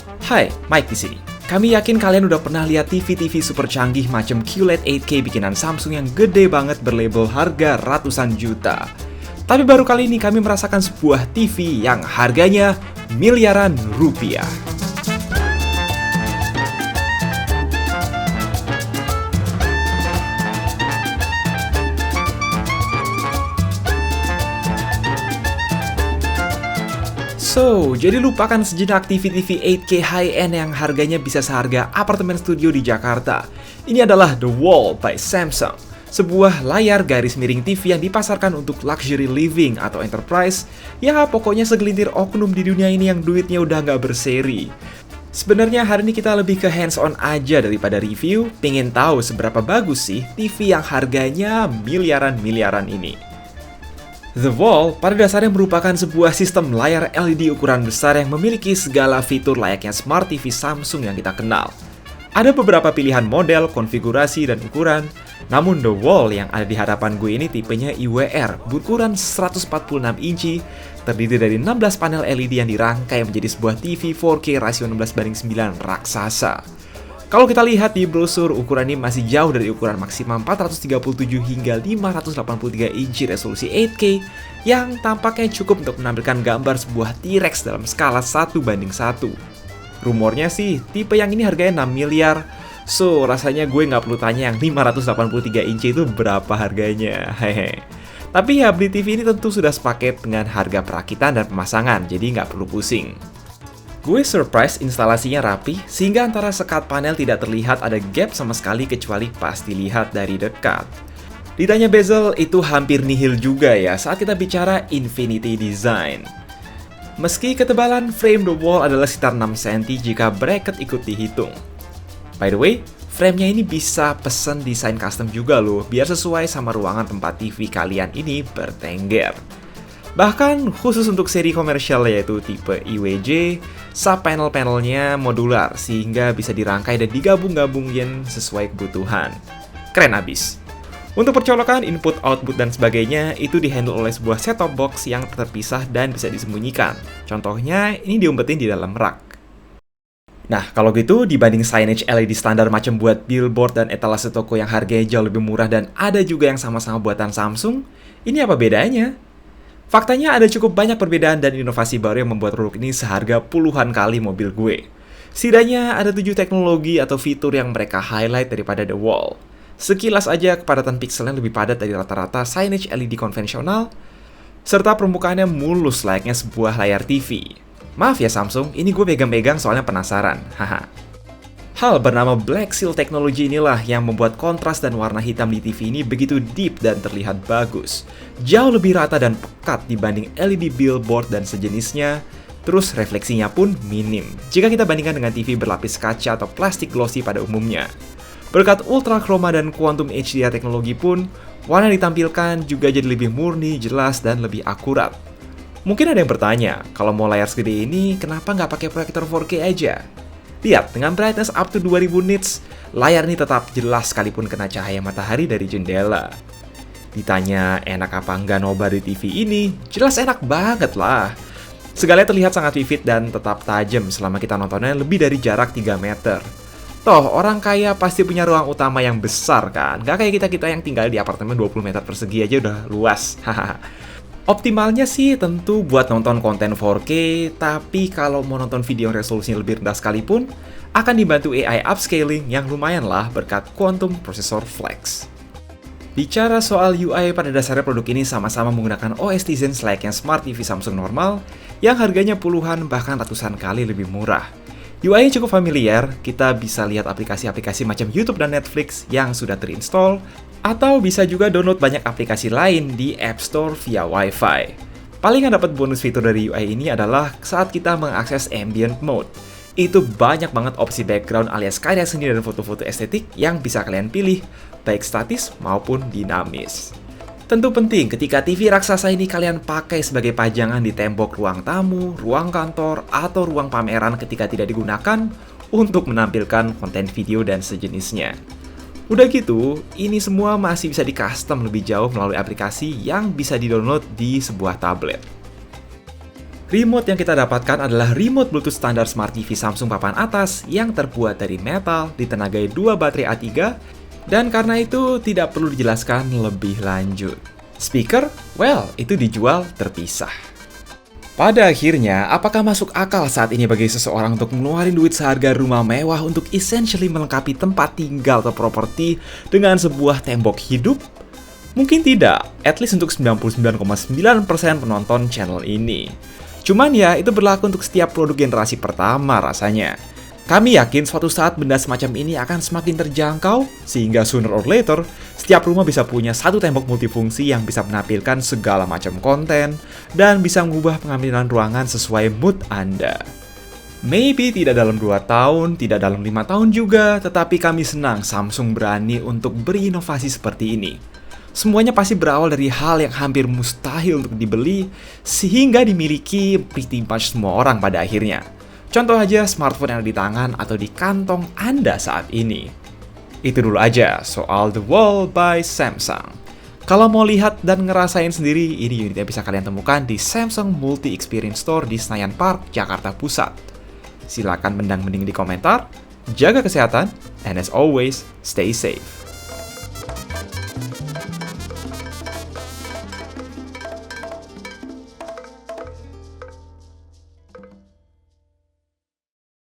Hai, Mike di sini. Kami yakin kalian udah pernah lihat TV-TV super canggih macam QLED 8K bikinan Samsung yang gede banget berlabel harga ratusan juta. Tapi baru kali ini kami merasakan sebuah TV yang harganya miliaran rupiah. Jadi lupakan sejenak TV-TV 8K high-end yang harganya bisa seharga apartemen studio di Jakarta. Ini adalah The Wall by Samsung, sebuah layar garis miring TV yang dipasarkan untuk luxury living atau enterprise. Ya, pokoknya segelintir oknum di dunia ini yang duitnya udah nggak berseri. Sebenarnya hari ini kita lebih ke hands-on aja daripada review, pengen tahu seberapa bagus sih TV yang harganya miliaran-miliaran ini. The Wall pada dasarnya merupakan sebuah sistem layar LED ukuran besar yang memiliki segala fitur layaknya Smart TV Samsung yang kita kenal. Ada beberapa pilihan model, konfigurasi, dan ukuran, namun The Wall yang ada di hadapan gue ini tipenya IWR berukuran 146 inci, terdiri dari 16 panel LED yang dirangkai menjadi sebuah TV 4K rasio 16:9 raksasa. Kalau kita lihat di brosur, ukuran ini masih jauh dari ukuran maksimal 437 hingga 583 inci resolusi 8K yang tampaknya cukup untuk menampilkan gambar sebuah T-Rex dalam skala 1:1. Rumornya sih, tipe yang ini harganya 6 miliar. Rasanya gue nggak perlu tanya yang 583 inci itu berapa harganya. Hehe. Tapi ya, beli TV ini tentu sudah sepaket dengan harga perakitan dan pemasangan, jadi nggak perlu pusing. Gue surprise instalasinya rapi, sehingga antara sekat panel tidak terlihat ada gap sama sekali kecuali pas dilihat dari dekat. Ditanya bezel, itu hampir nihil juga ya saat kita bicara Infinity Design. Meski ketebalan frame The Wall adalah sekitar 6 cm jika bracket ikut dihitung. By the way, framenya ini bisa pesen desain custom juga loh, biar sesuai sama ruangan tempat TV kalian ini bertengger. Bahkan khusus untuk seri komersial yaitu tipe IWJ, sub-panel-panelnya modular sehingga bisa dirangkai dan digabung-gabungin sesuai kebutuhan. Keren abis. Untuk percolokan input, output, dan sebagainya itu dihandle oleh sebuah set-top box yang terpisah dan bisa disembunyikan. Contohnya, ini diumpetin di dalam rak. Nah, kalau gitu dibanding signage LED standar macam buat billboard dan etalase toko yang harganya jauh lebih murah dan ada juga yang sama-sama buatan Samsung, ini apa bedanya? Faktanya ada cukup banyak perbedaan dan inovasi baru yang membuat produk ini seharga puluhan kali mobil gue. Setidaknya ada 7 teknologi atau fitur yang mereka highlight daripada The Wall. Sekilas aja kepadatan pikselnya lebih padat dari rata-rata signage LED konvensional, serta permukaannya mulus layaknya sebuah layar TV. Maaf ya Samsung, ini gue pegang-pegang soalnya penasaran, haha. Hal bernama Black Seal Technology inilah yang membuat kontras dan warna hitam di TV ini begitu deep dan terlihat bagus. Jauh lebih rata dan pekat dibanding LED billboard dan sejenisnya, terus refleksinya pun minim jika kita bandingkan dengan TV berlapis kaca atau plastik glossy pada umumnya. Berkat ultra chroma dan quantum HDR teknologi pun, warna yang ditampilkan juga jadi lebih murni, jelas, dan lebih akurat. Mungkin ada yang bertanya, kalau mau layar segede ini, kenapa nggak pakai proyektor 4K aja? Lihat, dengan brightness up to 2000 nits, layar ini tetap jelas sekalipun kena cahaya matahari dari jendela. Ditanya enak apa nggak nobar di TV ini, jelas enak banget lah. Segalanya terlihat sangat vivid dan tetap tajam selama kita nontonnya lebih dari jarak 3 meter. Toh, orang kaya pasti punya ruang utama yang besar kan? Nggak kayak kita-kita yang tinggal di apartemen 20 meter persegi aja udah luas. Hahaha. Optimalnya sih tentu buat nonton konten 4K, tapi kalau mau nonton video yang resolusinya lebih rendah sekalipun, akan dibantu AI upscaling yang lumayan lah berkat Quantum Processor Flex. Bicara soal UI, pada dasarnya produk ini sama-sama menggunakan OS Tizen layaknya Smart TV Samsung normal, yang harganya puluhan bahkan ratusan kali lebih murah. UI-nya cukup familiar, kita bisa lihat aplikasi-aplikasi macam YouTube dan Netflix yang sudah terinstall, atau bisa juga download banyak aplikasi lain di App Store via Wi-Fi. Paling yang dapat bonus fitur dari UI ini adalah saat kita mengakses ambient mode. Itu banyak banget opsi background alias karya seni dan foto-foto estetik yang bisa kalian pilih, baik statis maupun dinamis. Tentu penting ketika TV raksasa ini kalian pakai sebagai pajangan di tembok ruang tamu, ruang kantor, atau ruang pameran ketika tidak digunakan untuk menampilkan konten video dan sejenisnya. Udah gitu, ini semua masih bisa di-custom lebih jauh melalui aplikasi yang bisa di-download di sebuah tablet. Remote yang kita dapatkan adalah remote Bluetooth standar Smart TV Samsung papan atas yang terbuat dari metal, ditenagai 2 baterai A3, dan karena itu tidak perlu dijelaskan lebih lanjut. Speaker? Well, itu dijual terpisah. Pada akhirnya, apakah masuk akal saat ini bagi seseorang untuk ngeluarin duit seharga rumah mewah untuk essentially melengkapi tempat tinggal atau properti dengan sebuah tembok hidup? Mungkin tidak, at least untuk 99,9% penonton channel ini. Cuman ya, itu berlaku untuk setiap produk generasi pertama rasanya. Kami yakin suatu saat benda semacam ini akan semakin terjangkau, sehingga sooner or later, setiap rumah bisa punya satu tembok multifungsi yang bisa menampilkan segala macam konten, dan bisa mengubah pengambilan ruangan sesuai mood Anda. Maybe tidak dalam 2 tahun, tidak dalam 5 tahun juga, tetapi kami senang Samsung berani untuk berinovasi seperti ini. Semuanya pasti berawal dari hal yang hampir mustahil untuk dibeli, sehingga dimiliki pretty much semua orang pada akhirnya. Contoh aja smartphone yang ada di tangan atau di kantong Anda saat ini. Itu dulu aja soal The Wall by Samsung. Kalau mau lihat dan ngerasain sendiri, ini unitnya bisa kalian temukan di Samsung Multi Experience Store di Senayan Park, Jakarta Pusat. Silakan mendang-mending di komentar, jaga kesehatan, and as always, stay safe.